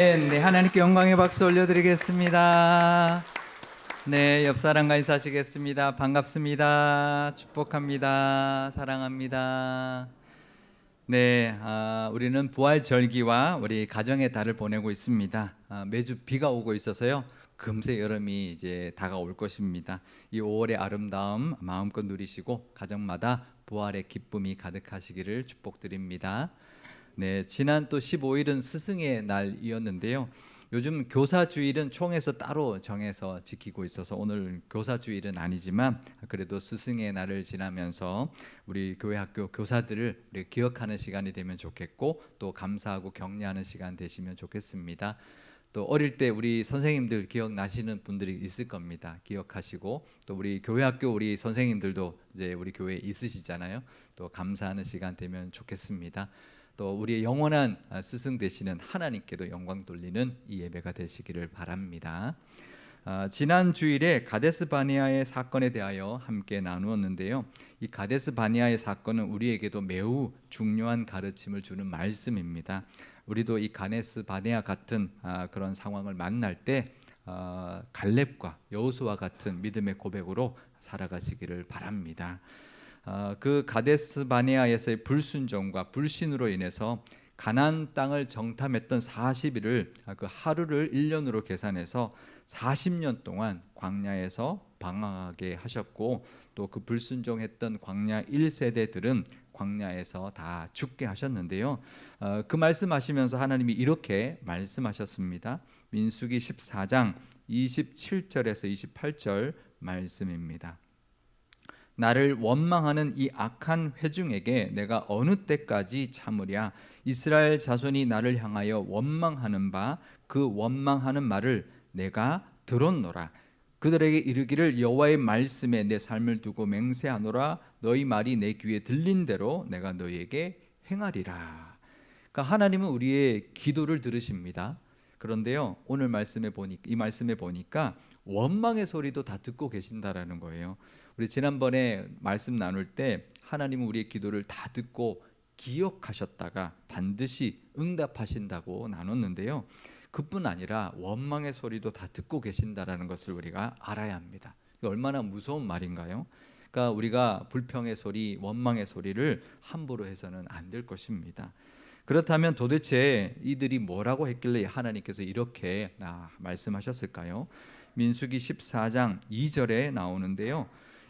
네, 하나님께 영광의 박수 올려드리겠습니다. 네, 옆 사람과 인사하시겠습니다. 반갑습니다. 축복합니다. 사랑합니다. 네, 우리는 부활절기와 우리 가정의 달을 보내고 있습니다. 매주 비가 오고 있어서요. 금세 여름이 이제 다가올 것입니다. 이 5월의 아름다움 마음껏 누리시고 가정마다 부활의 기쁨이 가득하시기를 축복드립니다. 네, 지난 또 15일은 스승의 날이었는데요. 요즘 교사주일은 총에서 따로 정해서 지키고 있어서 오늘 교사주일은 아니지만 그래도 스승의 날을 지나면서 우리 교회 학교 교사들을 우리 기억하는 시간이 되면 좋겠고 또 감사하고 격려하는 시간 되시면 좋겠습니다. 또 어릴 때 우리 선생님들 기억나시는 분들이 있을 겁니다. 기억하시고 또 우리 교회 학교 우리 선생님들도 이제 우리 교회에 있으시잖아요. 또 감사하는 시간 되면 좋겠습니다. 또 우리의 영원한 스승 되시는 하나님께도 영광 돌리는 이 예배가 되시기를 바랍니다. 지난 주일에 가데스 바네아의 사건에 대하여 함께 나누었는데요. 이 가데스 바네아의 사건은 우리에게도 매우 중요한 가르침을 주는 말씀입니다. 우리도 이 가데스 바네아 같은 그런 상황을 만날 때 갈렙과 여호수아 같은 믿음의 고백으로 살아가시기를 바랍니다. 그 가데스 바네아에서의 불순종과 불신으로 인해서 가나안 땅을 정탐했던 40일을 그 하루를 1년으로 계산해서 40년 동안 광야에서 방황하게 하셨고 또 그 불순종했던 광야 1세대들은 광야에서 다 죽게 하셨는데요. 그 말씀하시면서 하나님이 이렇게 말씀하셨습니다. 민수기 14장 27절에서 28절 말씀입니다. 나를 원망하는 이 악한 회중에게 내가 어느 때까지 참으랴. 이스라엘 자손이 나를 향하여 원망하는 바 그 원망하는 말을 내가 들었노라. 그들에게 이르기를 여호와의 말씀에 내 삶을 두고 맹세하노라. 너희 말이 내 귀에 들린 대로 내가 너희에게 행하리라. 그러니까 하나님은 우리의 기도를 들으십니다. 그런데요, 오늘 이 말씀에 보니까 원망의 소리도 다 듣고 계신다라는 거예요. 우리 지난번에 말씀 나눌 때 하나님은 우리의 기도를 다 듣고 기억하셨다가 반드시 응답하신다고 나눴는데요. 그뿐 아니라 원망의 소리도 다 듣고 계신다라는 것을 우리가 알아야 합니다. 이게 얼마나 무서운 말인가요? 그러니까 우리가 불평의 소리, 원망의 소리를 함부로 해서는 안 될 것입니다. 그렇다면 도대체 이들이 뭐라고 했길래 하나님께서 이렇게 말씀하셨을까요? 민수기 14장 2절에 나오는데요.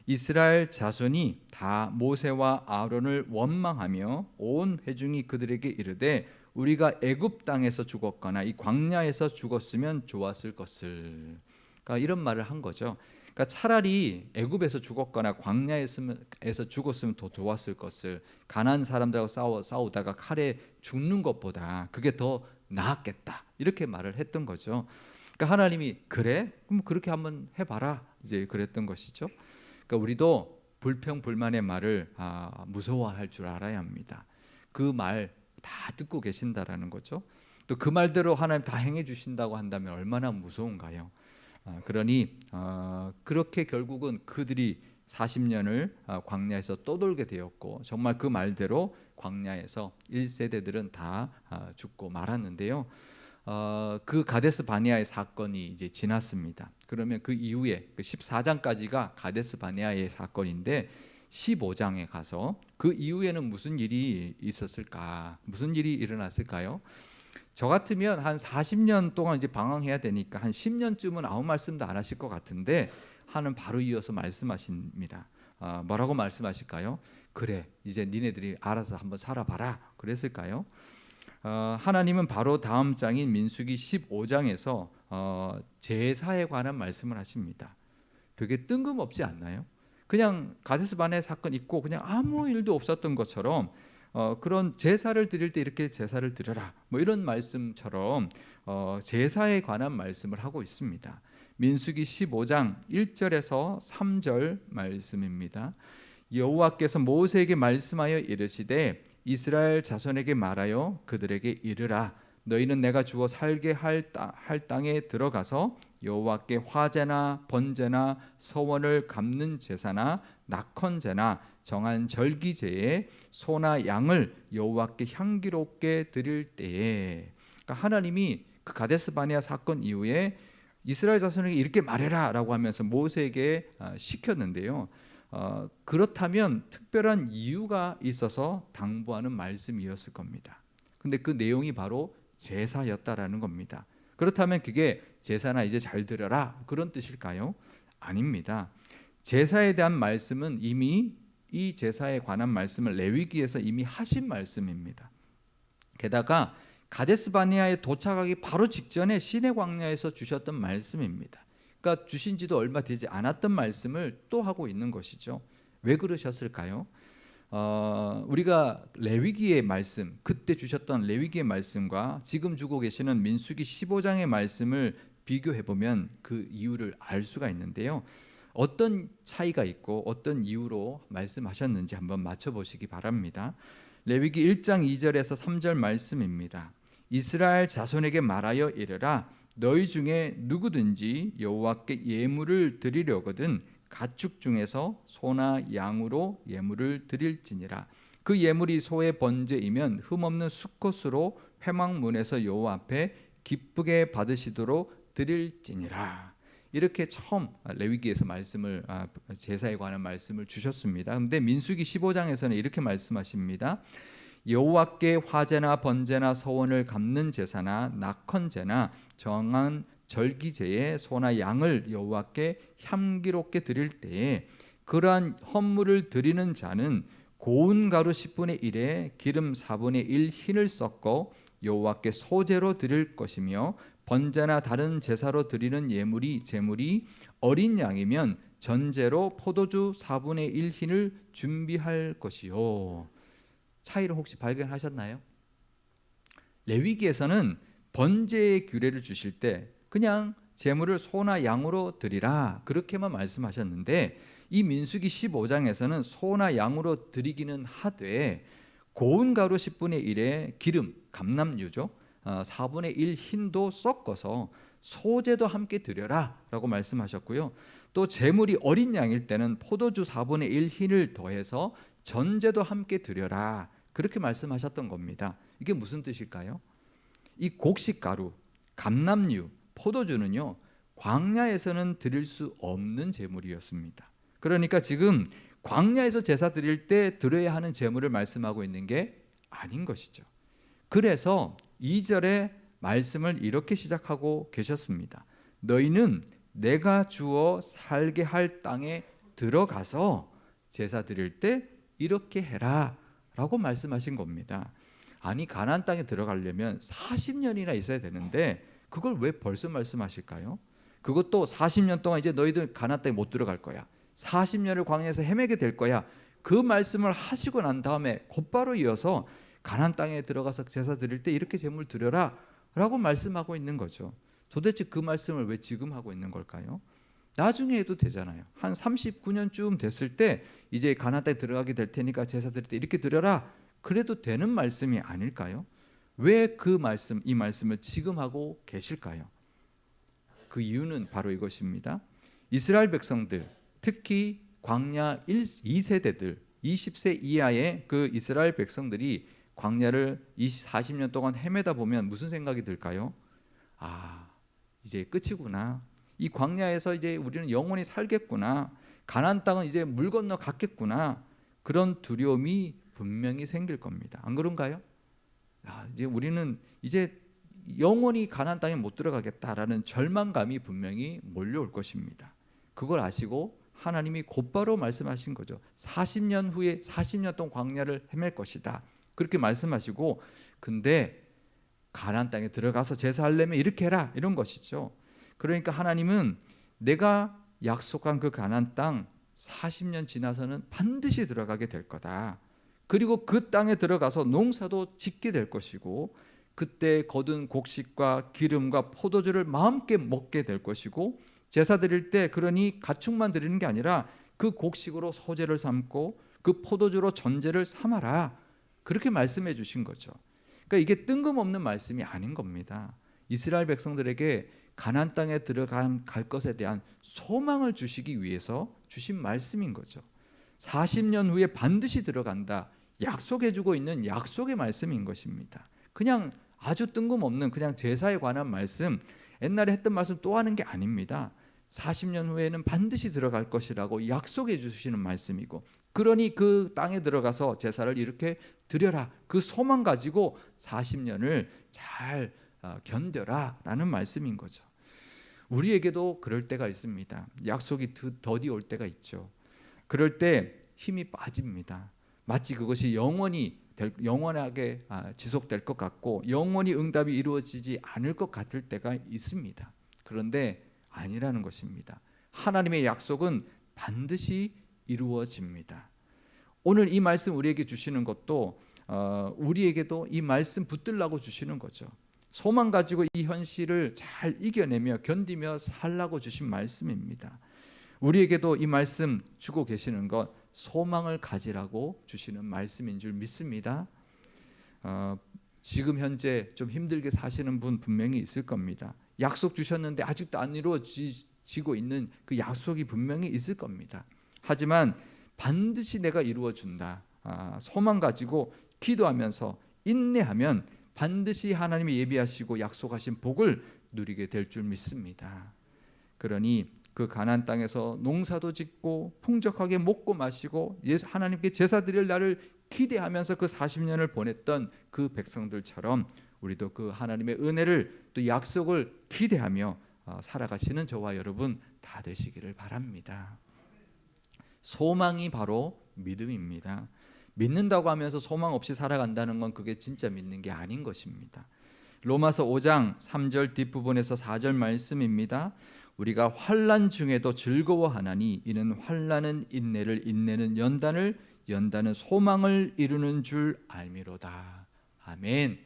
이스라엘 자손이 다 모세와 아론을 원망하며 온 회중이 그들에게 이르되 우리가 애굽 땅에서 죽었거나 이 광야에서 죽었으면 좋았을 것을. 그러니까 이런 말을 한 거죠. 그러니까 차라리 애굽에서 죽었거나 광야에서 죽었으면 더 좋았을 것을. 가나안 사람들하고 싸우다가 칼에 죽는 것보다 그게 더 나았겠다. 이렇게 말을 했던 거죠. 그러니까 하나님이 그래? 그럼 그렇게 한번 해봐라. 이제 그랬던 것이죠. 그러니까 우리도 불평 불만의 말을 무서워할 줄 알아야 합니다. 그 말 다 듣고 계신다라는 거죠. 또 그 말대로 하나님 다 행해 주신다고 한다면 얼마나 무서운가요? 그러니 그렇게 결국은 그들이 40년을 광야에서 떠돌게 되었고 정말 그 말대로 광야에서 1세대들은 다 죽고 말았는데요. 그 가데스 바네아의 사건이 이제 지났습니다. 그러면 그 이후에 그 14장까지가 가데스 바네아의 사건인데 15장에 가서 그 이후에는 무슨 일이 있었을까? 무슨 일이 일어났을까요? 저 같으면 한 40년 동안 이제 방황해야 되니까 한 10년쯤은 아무 말씀도 안 하실 것 같은데 하는 바로 이어서 말씀하십니다. 뭐라고 말씀하실까요? 그래, 이제 니네들이 알아서 한번 살아봐라. 그랬을까요? 하나님은 바로 다음 장인 민수기 15장에서 제사에 관한 말씀을 하십니다. 되게 뜬금없지 않나요? 그냥 가데스 바네 사건 있고 그냥 아무 일도 없었던 것처럼 그런 제사를 드릴 때 이렇게 제사를 드려라 뭐 이런 말씀처럼 제사에 관한 말씀을 하고 있습니다. 민수기 15장 1절에서 3절 말씀입니다. 여호와께서 모세에게 말씀하여 이르시되 이스라엘 자손에게 말하여 그들에게 이르라. 너희는 내가 주어 살게 할 땅에 들어가서 여호와께 화제나 번제나 서원을 갚는 제사나 낙헌제나 정한 절기제에 소나 양을 여호와께 향기롭게 드릴 때에, 그러니까 하나님이 그 가데스 바네아 사건 이후에 이스라엘 자손에게 이렇게 말해라라고 하면서 모세에게 시켰는데요. 그렇다면 특별한 이유가 있어서 당부하는 말씀이었을 겁니다. 근데 그 내용이 바로 제사였다라는 겁니다. 그렇다면 그게 제사나 이제 잘 들어라 그런 뜻일까요? 아닙니다. 제사에 대한 말씀은 이미 이 제사에 관한 말씀을 레위기에서 이미 하신 말씀입니다. 게다가 가데스 바네아에 도착하기 바로 직전에 시내 광야에서 주셨던 말씀입니다. 그러니까 주신 지도 얼마 되지 않았던 말씀을 또 하고 있는 것이죠. 왜 그러셨을까요? 우리가 레위기의 말씀, 그때 주셨던 레위기의 말씀과 지금 주고 계시는 민수기 15장의 말씀을 비교해 보면 그 이유를 알 수가 있는데요. 어떤 차이가 있고 어떤 이유로 말씀하셨는지 한번 맞춰보시기 바랍니다. 레위기 1장 2절에서 3절 말씀입니다. 이스라엘 자손에게 말하여 이르라. 너희 중에 누구든지 여호와께 예물을 드리려거든 가축 중에서 소나 양으로 예물을 드릴지니라. 그 예물이 소의 번제이면 흠없는 수컷으로 회막문에서 여호와 앞에 기쁘게 받으시도록 드릴지니라. 이렇게 처음 레위기에서 말씀을 제사에 관한 말씀을 주셨습니다. 그런데 민수기 15장에서는 이렇게 말씀하십니다. 여호와께 화제나 번제나 서원을 갚는 제사나 낙헌제나 정한 절기제에 소나 양을 여호와께 향기롭게 드릴 때에 그러한 헌물을 드리는 자는 고운 가루 10분의 1에 기름 4분의 1 흰을 섞어 여호와께 소제로 드릴 것이며 번제나 다른 제사로 드리는 제물이 어린 양이면 전제로 포도주 4분의 1 흰을 준비할 것이요. 차이를 혹시 발견하셨나요? 레위기에서는 번제의 규례를 주실 때 그냥 제물을 소나 양으로 드리라 그렇게만 말씀하셨는데 이 민수기 15장에서는 소나 양으로 드리기는 하되 고운 가루 10분의 1에 기름, 감람유죠. 4분의 1 흰도 섞어서 소제도 함께 드려라 라고 말씀하셨고요. 또 제물이 어린 양일 때는 포도주 4분의 1 흰을 더해서 전제도 함께 드려라 그렇게 말씀하셨던 겁니다. 이게 무슨 뜻일까요? 이 곡식가루, 감람유, 포도주는요 광야에서는 드릴 수 없는 제물이었습니다. 그러니까 지금 광야에서 제사 드릴 때 드려야 하는 제물을 말씀하고 있는 게 아닌 것이죠. 그래서 2절에 말씀을 이렇게 시작하고 계셨습니다. 너희는 내가 주어 살게 할 땅에 들어가서 제사 드릴 때 이렇게 해라 라고 말씀하신 겁니다. 아니 가나안 땅에 들어가려면 40년이나 있어야 되는데 그걸 왜 벌써 말씀하실까요? 그것도 40년 동안 이제 너희들 가나안 땅에 못 들어갈 거야. 40년을 광야에서 헤매게 될 거야. 그 말씀을 하시고 난 다음에 곧바로 이어서 가나안 땅에 들어가서 제사 드릴 때 이렇게 제물 드려라 라고 말씀하고 있는 거죠. 도대체 그 말씀을 왜 지금 하고 있는 걸까요? 나중에 해도 되잖아요. 한 39년쯤 됐을 때 이제 가나안 땅에 들어가게 될 테니까 제사 드릴 때 이렇게 드려라 그래도 되는 말씀이 아닐까요? 왜 그 말씀, 이 말씀을 지금 하고 계실까요? 그 이유는 바로 이것입니다. 이스라엘 백성들, 특히 광야 2세대들, 20세 이하의 그 이스라엘 백성들이 광야를 40년 동안 헤매다 보면 무슨 생각이 들까요? 이제 끝이구나. 이 광야에서 이제 우리는 영원히 살겠구나. 가나안 땅은 이제 물 건너 갔겠구나. 그런 두려움이 분명히 생길 겁니다. 안 그런가요? 이제 우리는 이제 영원히 가나안 땅에 못 들어가겠다라는 절망감이 분명히 몰려올 것입니다. 그걸 아시고 하나님이 곧바로 말씀하신 거죠. 40년 후에 40년 동안 광야를 헤맬 것이다. 그렇게 말씀하시고 근데 가나안 땅에 들어가서 제사하려면 이렇게 해라 이런 것이죠. 그러니까 하나님은 내가 약속한 그 가나안 땅 40년 지나서는 반드시 들어가게 될 거다. 그리고 그 땅에 들어가서 농사도 짓게 될 것이고 그때 거둔 곡식과 기름과 포도주를 마음껏 먹게 될 것이고 제사 드릴 때 그러니 가축만 드리는 게 아니라 그 곡식으로 소제를 삼고 그 포도주로 전제를 삼아라. 그렇게 말씀해 주신 거죠. 그러니까 이게 뜬금없는 말씀이 아닌 겁니다. 이스라엘 백성들에게 가나안 땅에 갈 것에 대한 소망을 주시기 위해서 주신 말씀인 거죠. 40년 후에 반드시 들어간다. 약속해 주고 있는 약속의 말씀인 것입니다. 그냥 아주 뜬금없는 그냥 제사에 관한 말씀, 옛날에 했던 말씀 또 하는 게 아닙니다. 40년 후에는 반드시 들어갈 것이라고 약속해 주시는 말씀이고, 그러니 그 땅에 들어가서 제사를 이렇게 드려라, 그 소망 가지고 40년을 잘 견뎌라 라는 말씀인 거죠. 우리에게도 그럴 때가 있습니다. 약속이 더디올 때가 있죠. 그럴 때 힘이 빠집니다. 마치 그것이 영원하게 지속될 것 같고 영원히 응답이 이루어지지 않을 것 같을 때가 있습니다. 그런데 아니라는 것입니다. 하나님의 약속은 반드시 이루어집니다. 오늘 이 말씀 우리에게 주시는 것도 우리에게도 이 말씀 붙들라고 주시는 거죠. 소망 가지고 이 현실을 잘 이겨내며 견디며 살라고 주신 말씀입니다. 우리에게도 이 말씀 주고 계시는 것, 소망을 가지라고 주시는 말씀인 줄 믿습니다. 지금 현재 좀 힘들게 사시는 분 분명히 있을 겁니다. 약속 주셨는데 아직도 안 이루어지고 있는 그 약속이 분명히 있을 겁니다. 하지만 반드시 내가 이루어준다, 소망 가지고 기도하면서 인내하면 반드시 하나님이 예비하시고 약속하신 복을 누리게 될 줄 믿습니다. 그러니 그 가나안 땅에서 농사도 짓고 풍족하게 먹고 마시고 하나님께 제사 드릴 날을 기대하면서 그 40년을 보냈던 그 백성들처럼 우리도 그 하나님의 은혜를 또 약속을 기대하며 살아가시는 저와 여러분 다 되시기를 바랍니다. 소망이 바로 믿음입니다. 믿는다고 하면서 소망 없이 살아간다는 건 그게 진짜 믿는 게 아닌 것입니다. 로마서 5장 3절 뒷부분에서 4절 말씀입니다. 우리가 환난 중에도 즐거워하나니 이는 환난은 인내를, 인내는 연단을, 연단은 소망을 이루는 줄 알미로다. 아멘.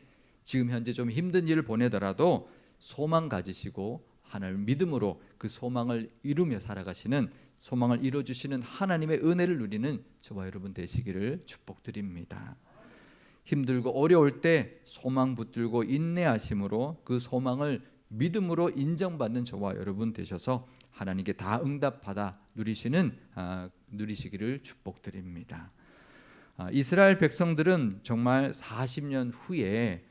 지금 현재 좀 힘든 일을 보내더라도 소망 가지시고 하나님 믿음으로 그 소망을 이루며 살아가시는, 소망을 이루어주시는 하나님의 은혜를 누리는 저와 여러분 되시기를 축복드립니다. 힘들고 어려울 때 소망 붙들고 인내하심으로 그 소망을 믿음으로 인정받는 저와 여러분 되셔서 하나님께 다 응답받아 누리시기를 축복드립니다. 이스라엘 백성들은 정말 40년 후에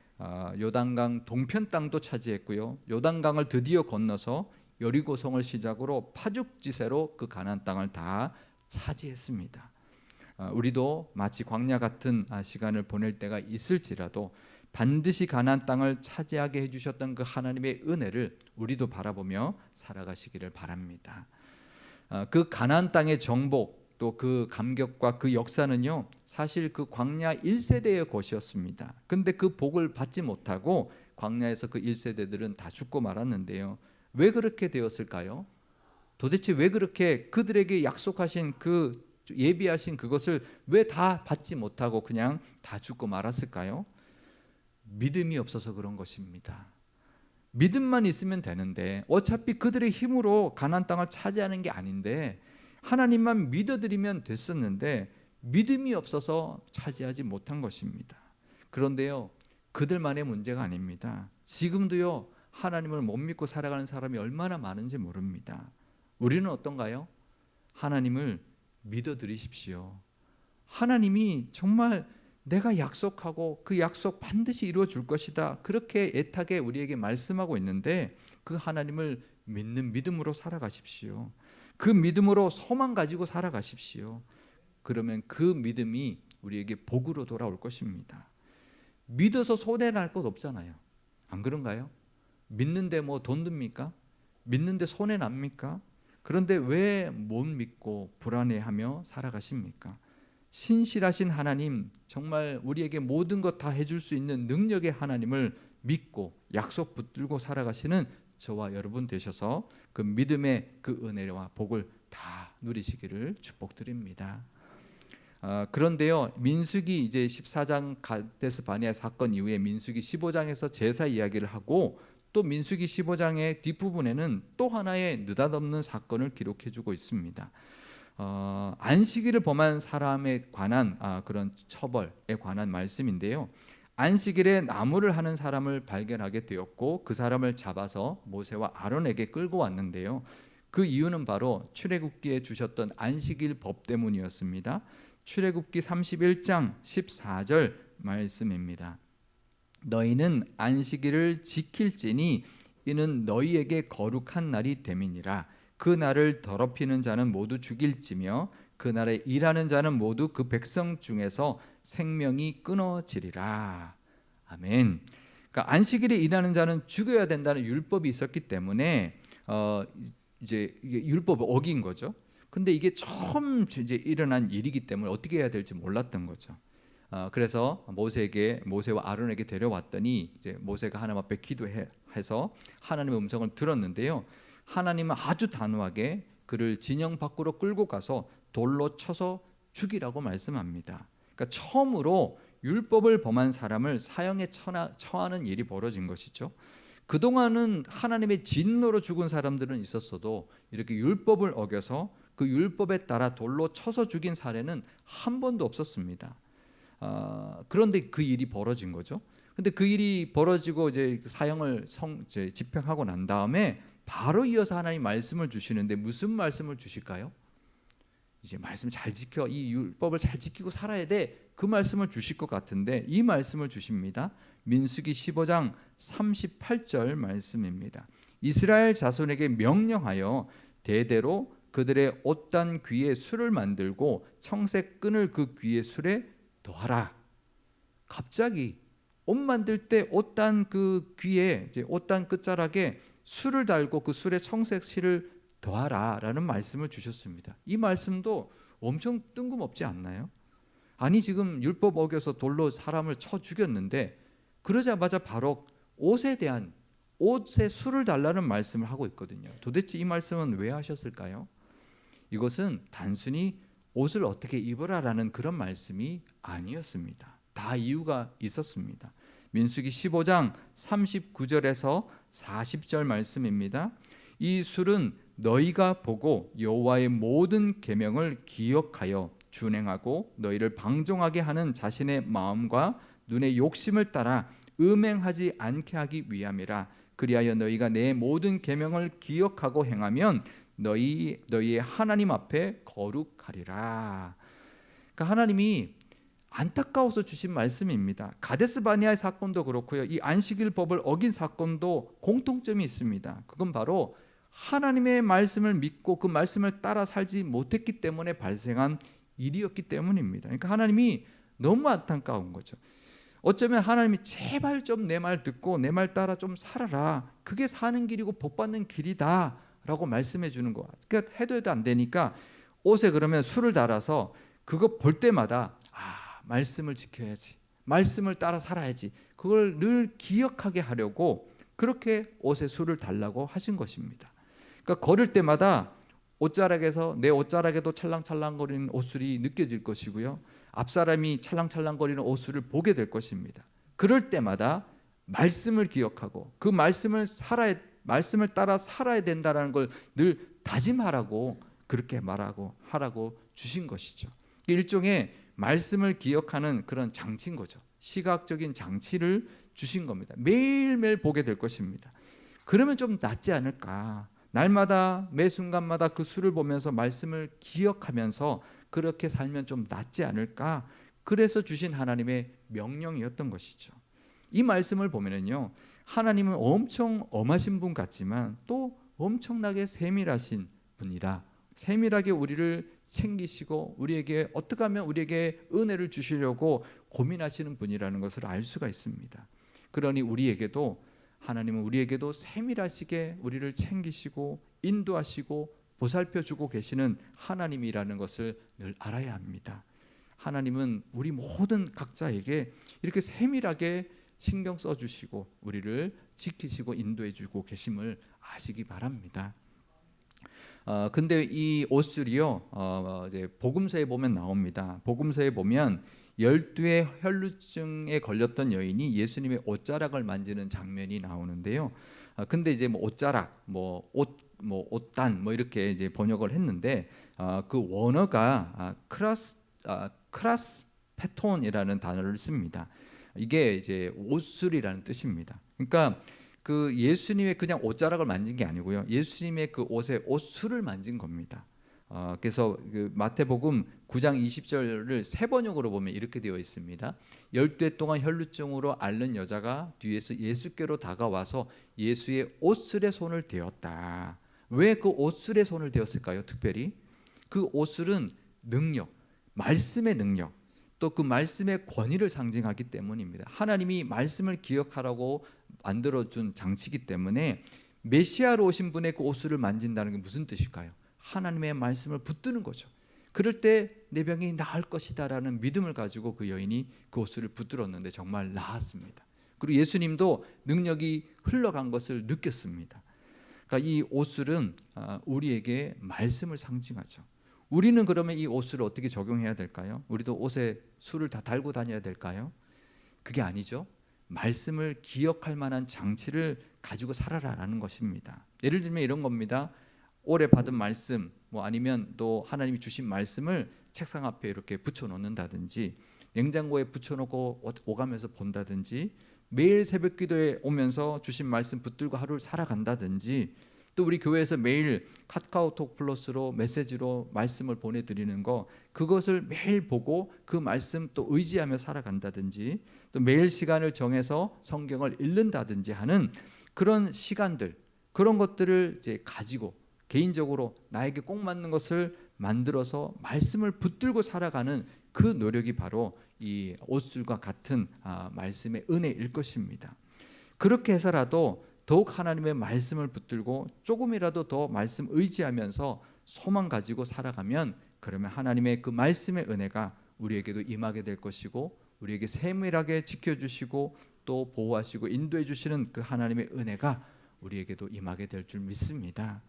요단강 동편 땅도 차지했고요, 요단강을 드디어 건너서 여리고성을 시작으로 파죽지세로 그 가나안 땅을 다 차지했습니다. 우리도 마치 광야 같은 시간을 보낼 때가 있을지라도 반드시 가나안 땅을 차지하게 해주셨던 그 하나님의 은혜를 우리도 바라보며 살아가시기를 바랍니다. 그 가나안 땅의 정복, 또 그 감격과 그 역사는요, 사실 그 광야 1세대의 것이었습니다. 근데 그 복을 받지 못하고 광야에서 그 1세대들은 다 죽고 말았는데요. 왜 그렇게 되었을까요? 도대체 왜 그렇게 그들에게 약속하신 그 예비하신 그것을 왜 다 받지 못하고 그냥 다 죽고 말았을까요? 믿음이 없어서 그런 것입니다. 믿음만 있으면 되는데, 어차피 그들의 힘으로 가나안 땅을 차지하는 게 아닌데 하나님만 믿어드리면 됐었는데 믿음이 없어서 차지하지 못한 것입니다. 그런데요, 그들만의 문제가 아닙니다. 지금도요, 하나님을 못 믿고 살아가는 사람이 얼마나 많은지 모릅니다. 우리는 어떤가요? 하나님을 믿어드리십시오. 하나님이 정말 내가 약속하고 그 약속 반드시 이루어 줄 것이다, 그렇게 애타게 우리에게 말씀하고 있는데 그 하나님을 믿는 믿음으로 살아가십시오. 그 믿음으로 소망 가지고 살아가십시오. 그러면 그 믿음이 우리에게 복으로 돌아올 것입니다. 믿어서 손해날 것 없잖아요. 안 그런가요? 믿는데 뭐 돈 듭니까? 믿는데 손해 납니까? 그런데 왜 못 믿고 불안해하며 살아가십니까? 신실하신 하나님, 정말 우리에게 모든 것 다 해줄 수 있는 능력의 하나님을 믿고 약속 붙들고 살아가시는 저와 여러분 되셔서 그 믿음의 그 은혜와 복을 다 누리시기를 축복드립니다. 그런데요, 민수기 이제 14장 가데스 바네아 사건 이후에 민수기 15장에서 제사 이야기를 하고, 또 민수기 15장의 뒷부분에는 또 하나의 느닷없는 사건을 기록해주고 있습니다. 안식일을 범한 사람에 관한 그런 처벌에 관한 말씀인데요. 안식일에 나무를 하는 사람을 발견하게 되었고 그 사람을 잡아서 모세와 아론에게 끌고 왔는데요. 그 이유는 바로 출애굽기에 주셨던 안식일 법 때문이었습니다. 출애굽기 31장 14절 말씀입니다. 너희는 안식일을 지킬지니 이는 너희에게 거룩한 날이 됨이니라. 그 날을 더럽히는 자는 모두 죽일지며 그 날에 일하는 자는 모두 그 백성 중에서 생명이 끊어지리라. 아멘. 그러니까 안식일에 일하는 자는 죽여야 된다는 율법이 있었기 때문에 이제 이게 율법을 어긴 거죠. 근데 이게 처음 이제 일어난 일이기 때문에 어떻게 해야 될지 몰랐던 거죠. 그래서 모세와 아론에게 데려왔더니 이제 모세가 하나님 앞에 기도해서 하나님의 음성을 들었는데요. 하나님은 아주 단호하게 그를 진영 밖으로 끌고 가서 돌로 쳐서 죽이라고 말씀합니다. 그러니까 처음으로 율법을 범한 사람을 사형에 처하는 일이 벌어진 것이죠. 그동안은 하나님의 진노로 죽은 사람들은 있었어도 이렇게 율법을 어겨서 그 율법에 따라 돌로 쳐서 죽인 사례는 한 번도 없었습니다. 그런데 그 일이 벌어진 거죠. 근데 그 일이 벌어지고 이제 사형을 이제 집행하고 난 다음에 바로 이어서 하나님 말씀을 주시는데 무슨 말씀을 주실까요? 이제 말씀 잘 지켜, 이 율법을 잘 지키고 살아야 돼. 그 말씀을 주실 것 같은데 이 말씀을 주십니다. 민수기 15장 38절 말씀입니다. 이스라엘 자손에게 명령하여 대대로 그들의 옷단 귀에 술을 만들고 청색 끈을 그 귀에 술에 더하라. 갑자기 옷 만들 때 옷단 그 귀에 이제 옷단 끝자락에 술을 달고 그 술에 청색 실을 더하라라는 말씀을 주셨습니다. 이 말씀도 엄청 뜬금없지 않나요? 아니 지금 율법 어겨서 돌로 사람을 쳐 죽였는데 그러자마자 바로 옷에 술을 달라는 말씀을 하고 있거든요. 도대체 이 말씀은 왜 하셨을까요? 이것은 단순히 옷을 어떻게 입으라라는 그런 말씀이 아니었습니다. 다 이유가 있었습니다. 민수기 15장 39절에서 40절 말씀입니다. 이 술은 너희가 보고 여호와의 모든 계명을 기억하여 준행하고 너희를 방종하게 하는 자신의 마음과 눈의 욕심을 따라 음행하지 않게 하기 위함이라. 그리하여 너희가 내 모든 계명을 기억하고 행하면 너희의 하나님 앞에 거룩하리라. 그러니까 하나님이 안타까워서 주신 말씀입니다. 가데스 바네아의 사건도 그렇고요. 이 안식일 법을 어긴 사건도 공통점이 있습니다. 그건 바로 하나님의 말씀을 믿고 그 말씀을 따라 살지 못했기 때문에 발생한 일이었기 때문입니다. 그러니까 하나님이 너무 안타까운 거죠. 어쩌면 하나님이 제발 좀 내 말 듣고 내 말 따라 좀 살아라. 그게 사는 길이고 복 받는 길이다 라고 말씀해 주는 거. 그러니까 해도 안 되니까 옷에 그러면 술을 달아서 그거 볼 때마다 말씀을 지켜야지, 말씀을 따라 살아야지, 그걸 늘 기억하게 하려고 그렇게 옷에 술을 달라고 하신 것입니다. 그러니까 걸을 때마다 옷자락에서 내 옷자락에도 찰랑찰랑거리는 옷술이 느껴질 것이고요, 앞사람이 찰랑찰랑거리는 옷술을 보게 될 것입니다. 그럴 때마다 말씀을 기억하고 그 말씀을 따라 살아야 된다는 걸 늘 다짐하라고 그렇게 말하고 하라고 주신 것이죠. 일종의 말씀을 기억하는 그런 장치인 거죠. 시각적인 장치를 주신 겁니다. 매일매일 보게 될 것입니다. 그러면 좀 낫지 않을까? 날마다 매 순간마다 그 수를 보면서 말씀을 기억하면서 그렇게 살면 좀 낫지 않을까? 그래서 주신 하나님의 명령이었던 것이죠. 이 말씀을 보면은요, 하나님은 엄청 엄하신 분 같지만 또 엄청나게 세밀하신 분이다. 세밀하게 우리를 챙기시고 우리에게 어떻게 하면 우리에게 은혜를 주시려고 고민하시는 분이라는 것을 알 수가 있습니다. 그러니 하나님은 우리에게도 세밀하시게 우리를 챙기시고 인도하시고 보살펴주고 계시는 하나님이라는 것을 늘 알아야 합니다. 하나님은 우리 모든 각자에게 이렇게 세밀하게 신경 써주시고 우리를 지키시고 인도해주고 계심을 아시기 바랍니다. 근데 이 옷술이요, 이제 복음서에 보면 나옵니다. 복음서에 보면 12의 혈루증에 걸렸던 여인이 예수님의 옷자락을 만지는 장면이 나오는데요. 근데 이제 옷자락, 옷단 이렇게 이제 번역을 했는데 그 원어가 크라스페톤이라는 단어를 씁니다. 이게 이제 옷술이라는 뜻입니다. 그러니까 그 예수님의 그냥 옷자락을 만진 게 아니고요, 예수님의 그 옷에 옷술을 만진 겁니다. 그래서 그 마태복음 9장 20절을 세 번역으로 보면 이렇게 되어 있습니다. 12해 동안 혈루증으로 앓는 여자가 뒤에서 예수께로 다가와서 예수의 옷슬에 손을 대었다. 왜 그 옷슬에 손을 대었을까요? 특별히 그 옷슬은 능력, 말씀의 능력, 또 그 말씀의 권위를 상징하기 때문입니다. 하나님이 말씀을 기억하라고 만들어준 장치이기 때문에 메시아로 오신 분의 그 옷을 만진다는 게 무슨 뜻일까요? 하나님의 말씀을 붙드는 거죠. 그럴 때 내 병이 나을 것이다 라는 믿음을 가지고 그 여인이 그 옷을 붙들었는데 정말 나았습니다. 그리고 예수님도 능력이 흘러간 것을 느꼈습니다. 그러니까 이 옷은 우리에게 말씀을 상징하죠. 우리는 그러면 이 옷을 어떻게 적용해야 될까요? 우리도 옷에 술을 다 달고 다녀야 될까요? 그게 아니죠. 말씀을 기억할 만한 장치를 가지고 살아라라는 것입니다. 예를 들면 이런 겁니다. 올해 받은 말씀, 아니면 또 하나님이 주신 말씀을 책상 앞에 이렇게 붙여놓는다든지, 냉장고에 붙여놓고 오가면서 본다든지, 매일 새벽기도에 오면서 주신 말씀 붙들고 하루를 살아간다든지, 또 우리 교회에서 매일 카카오톡 플러스로 메시지로 말씀을 보내드리는 거, 그것을 매일 보고 그 말씀 또 의지하며 살아간다든지, 또 매일 시간을 정해서 성경을 읽는다든지 하는 그런 시간들, 그런 것들을 이제 가지고 개인적으로 나에게 꼭 맞는 것을 만들어서 말씀을 붙들고 살아가는 그 노력이 바로 이 옷술과 같은 말씀의 은혜일 것입니다. 그렇게 해서라도 더욱 하나님의 말씀을 붙들고 조금이라도 더 말씀 의지하면서 소망 가지고 살아가면, 그러면 하나님의 그 말씀의 은혜가 우리에게도 임하게 될 것이고, 우리에게 세밀하게 지켜주시고 또 보호하시고 인도해 주시는 그 하나님의 은혜가 우리에게도 임하게 될 줄 믿습니다.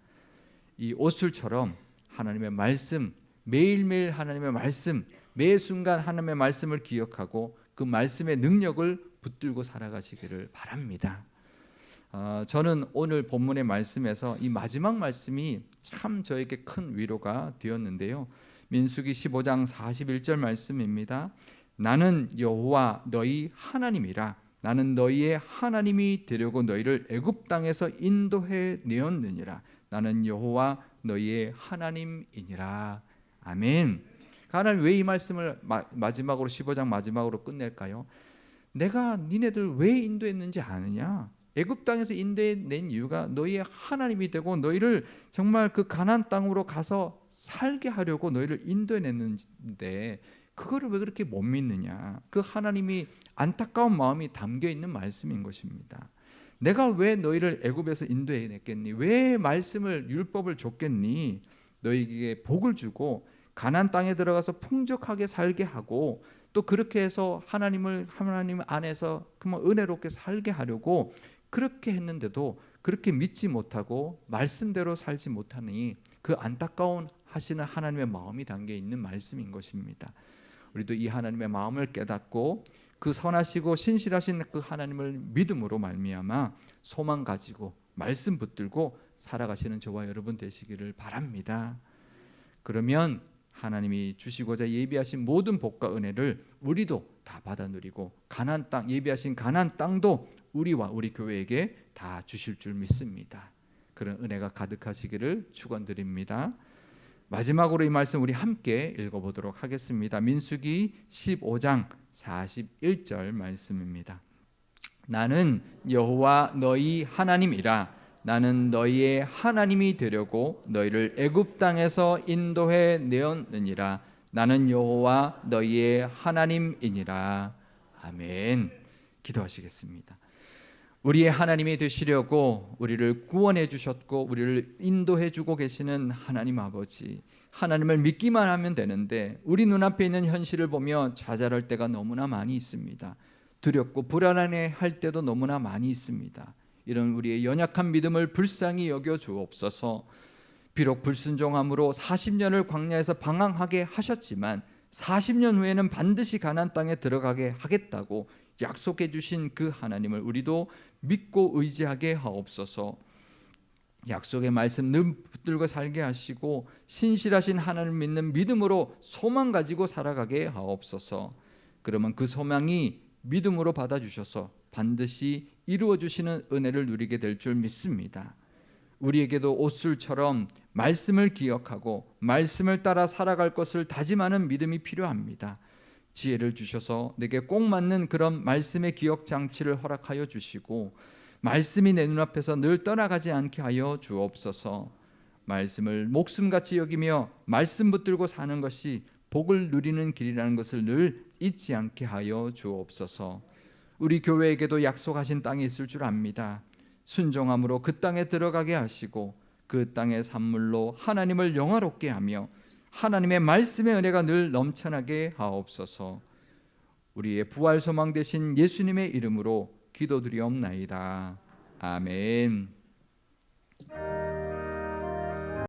이 옷술처럼 하나님의 말씀, 매일매일 하나님의 말씀, 매 순간 하나님의 말씀을 기억하고 그 말씀의 능력을 붙들고 살아가시기를 바랍니다. 저는 오늘 본문의 말씀에서 이 마지막 말씀이 참 저에게 큰 위로가 되었는데요. 민수기 15장 41절 말씀입니다. 나는 여호와 너희 하나님이라. 나는 너희의 하나님이 되려고 너희를 애굽 땅에서 인도해 내었느니라. 나는 여호와 너희의 하나님이니라. 아멘. 하나님 왜 이 말씀을 마지막으로 15장 마지막으로 끝낼까요? 내가 니네들 왜 인도했는지 아느냐? 애굽 땅에서 인도해낸 이유가 너희의 하나님이 되고 너희를 정말 그 가나안 땅으로 가서 살게 하려고 너희를 인도해냈는데, 그거를 왜 그렇게 못 믿느냐? 그 하나님이 안타까운 마음이 담겨 있는 말씀인 것입니다. 내가 왜 너희를 애굽에서 인도해냈겠니? 왜 말씀을 율법을 줬겠니? 너희에게 복을 주고 가나안 땅에 들어가서 풍족하게 살게 하고, 또 그렇게 해서 하나님 안에서 그만 은혜롭게 살게 하려고 그렇게 했는데도 그렇게 믿지 못하고 말씀대로 살지 못하니, 그 안타까운 하시는 하나님의 마음이 담겨 있는 말씀인 것입니다. 우리도 이 하나님의 마음을 깨닫고 그 선하시고 신실하신 그 하나님을 믿음으로 말미암아 소망 가지고 말씀 붙들고 살아가시는 저와 여러분 되시기를 바랍니다. 그러면 하나님이 주시고자 예비하신 모든 복과 은혜를 우리도 다 받아 누리고, 가나안 땅, 예비하신 가나안 땅도 우리와 우리 교회에게 다 주실 줄 믿습니다. 그런 은혜가 가득하시기를 축원드립니다. 마지막으로 이 말씀 우리 함께 읽어보도록 하겠습니다. 민수기 15장 41절 말씀입니다. 나는 여호와 너희 하나님이라. 나는 너희의 하나님이 되려고 너희를 애굽 땅에서 인도해 내었느니라. 나는 여호와 너희의 하나님이니라. 아멘. 기도하시겠습니다. 우리의 하나님이 되시려고 우리를 구원해 주셨고 우리를 인도해 주고 계시는 하나님 아버지, 하나님을 믿기만 하면 되는데 우리 눈앞에 있는 현실을 보며 좌절할 때가 너무나 많이 있습니다. 두렵고 불안해 할 때도 너무나 많이 있습니다. 이런 우리의 연약한 믿음을 불쌍히 여겨 주옵소서. 비록 불순종함으로 40년을 광야에서 방황하게 하셨지만 40년 후에는 반드시 가나안 땅에 들어가게 하겠다고 약속해 주신 그 하나님을 우리도 믿고 의지하게 하옵소서. 약속의 말씀 늘 붙들고 살게 하시고 신실하신 하나님을 믿는 믿음으로 소망 가지고 살아가게 하옵소서. 그러면 그 소망이 믿음으로 받아주셔서 반드시 이루어 주시는 은혜를 누리게 될 줄 믿습니다. 우리에게도 옷술처럼 말씀을 기억하고 말씀을 따라 살아갈 것을 다짐하는 믿음이 필요합니다. 지혜를 주셔서 내게 꼭 맞는 그런 말씀의 기억 장치를 허락하여 주시고 말씀이 내 눈앞에서 늘 떠나가지 않게 하여 주옵소서. 말씀을 목숨같이 여기며 말씀 붙들고 사는 것이 복을 누리는 길이라는 것을 늘 잊지 않게 하여 주옵소서. 우리 교회에게도 약속하신 땅이 있을 줄 압니다. 순종함으로 그 땅에 들어가게 하시고 그 땅의 산물로 하나님을 영화롭게 하며 하나님의 말씀의 은혜가 늘 넘쳐나게 하옵소서. 우리의 부활 소망 되신 예수님의 이름으로 기도드리옵나이다. 아멘.